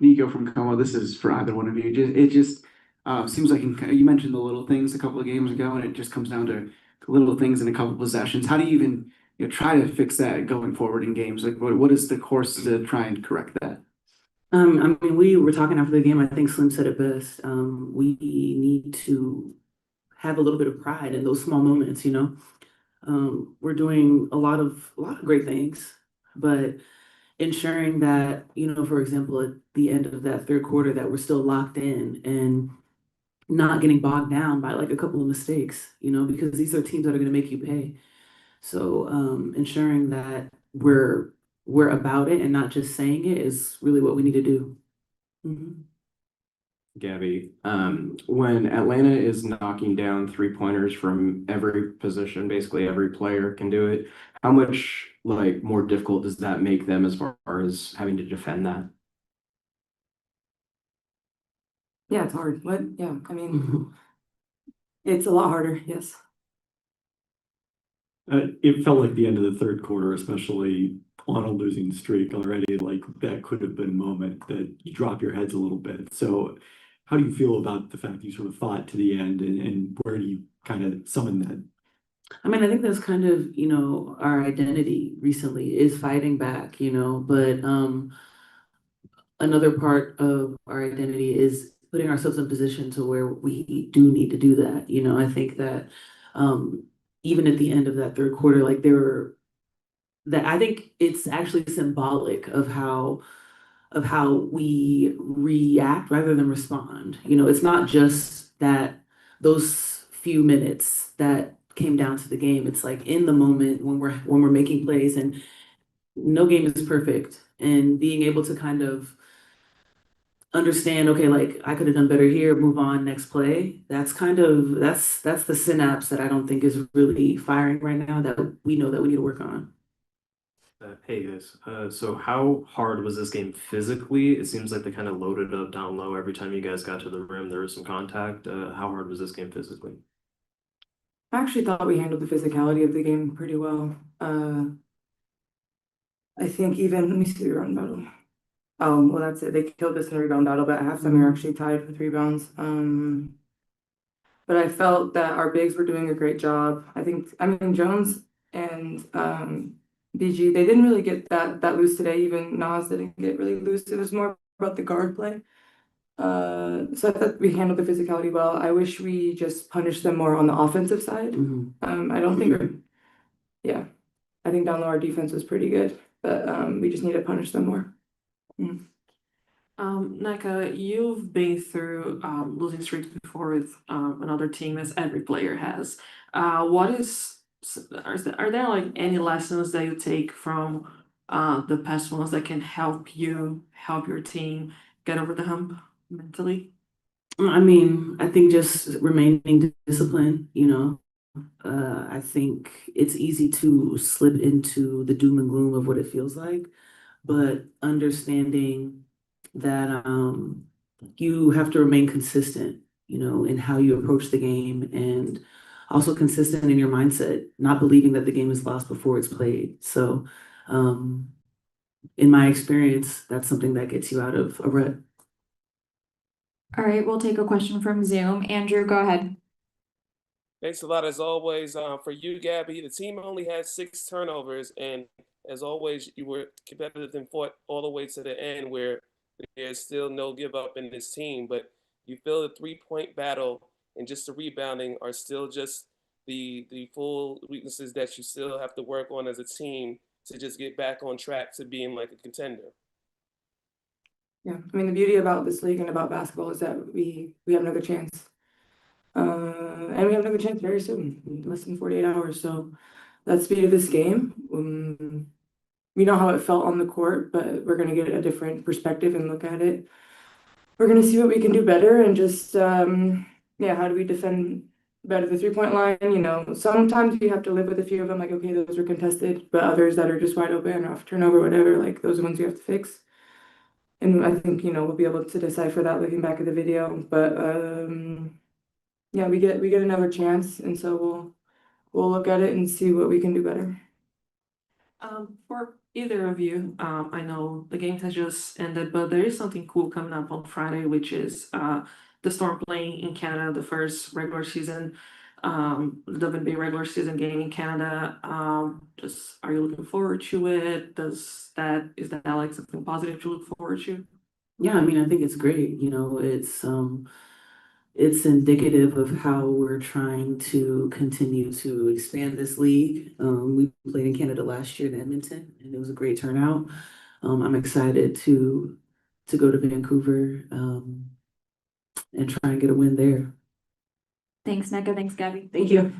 Nico from Como. This is for either one of you. It just seems like you mentioned the little things a couple of games ago, and it just comes down to little things in a couple of possessions. How do you even try to fix that going forward in games? Like, what is the course to try and correct that? I mean, we were talking after the game. I think Slim said it best. We need to have a little bit of pride in those small moments. We're doing a lot of great things, but ensuring that, for example, at the end of that third quarter, that we're still locked in and not getting bogged down by like a couple of mistakes. Because these are teams that are going to make you pay. So, ensuring that we're about it and not just saying it is really what we need to do. Mhm. Gabby, when Atlanta is knocking down three-pointers from every position, basically every player can do it. How much like more difficult does that make them as far as having to defend that? Yeah, it's hard. What? Yeah, I mean, Mhm. it's a lot harder. Yes. It felt like the end of the third quarter, especially on a losing streak already, like that could have been a moment that you drop your heads a little bit. So how do you feel about the fact you sort of fought to the end and where do you kind of summon that? I mean, I think that's kind of, our identity recently is fighting back, but another part of our identity is putting ourselves in position to where we do need to do that. I think that um even at the end of that third quarter, like there were that I think it's actually symbolic of how we react rather than respond. It's not just that those few minutes that came down to the game. It's like in the moment when we're making plays, and no game is perfect, and being able to kind of understand, okay, like I could have done better here, move on, next play. That's the synapse that I don't think is really firing right now, that we know that we need to work on. Hey guys, so how hard was this game physically? It seems like they kind of loaded up down low every time you guys got to the rim. There was some contact. How hard was this game physically? I actually thought we handled the physicality of the game pretty well. I think even, let me see the rebound battle. Well, that's it. They killed us in the rebound battle, but at halftime we were actually tied with rebounds. But I felt that our bigs were doing a great job. I mean, Jones and BG, they didn't really get that loose today. Even Nas didn't get really loose. It was more about the guard play. So I thought we handled the physicality well. I wish we just punished them more on the offensive side. Mhm. I don't think, yeah, I think down low our defense was pretty good, but we just need to punish them more. Mm. Nneka, you've been through losing streaks before with another team, as every player has. What is are there like any lessons that you take from the past ones that can help help your team get over the hump mentally? I mean, I think just remaining disciplined, I think it's easy to slip into the doom and gloom of what it feels like, but understanding that you have to remain consistent, in how you approach the game, and also consistent in your mindset, not believing that the game is lost before it's played. So, um, in my experience, that's something that gets you out of a rut. All right, we'll take a question from Zoom. Andrew, go ahead. Thanks a lot as always. For you, Gabby, the team only had 6 turnovers, and as always, you were competitive and fought all the way to the end, where there's still no give up in this team. But you feel the 3-point battle and just the rebounding are still just the full weaknesses that you still have to work on as a team to just get back on track to being like a contender. Yeah, I mean, the beauty about this league and about basketball is that we have another chance. And we have another chance very soon, in less than 48 hours. So that's the speed of this game. We know how it felt on the court, but we're gonna get a different perspective and look at it. We're gonna see what we can do better and just yeah, how do we defend better the 3-point line? Sometimes you have to live with a few of them, like okay, those were contested, but others that are just wide open off turnover, whatever, like those are the ones you have to fix. And I think, we'll be able to decipher that looking back at the video. But yeah, we get another chance, and so we'll look at it and see what we can do better. For either of you. I know the game has just ended, but there is something cool coming up on Friday, which is the Storm playing in Canada, the first regular season, WNBA regular season game in Canada. Just are you looking forward to it? Is that like something positive to look forward to? Yeah, I mean, I think it's great. It's indicative of how we're trying to continue to expand this league. We played in Canada last year in Edmonton, and it was a great turnout. I'm excited to go to Vancouver, and try and get a win there. Thanks, Nneka. Thanks, Gabby. Thank you.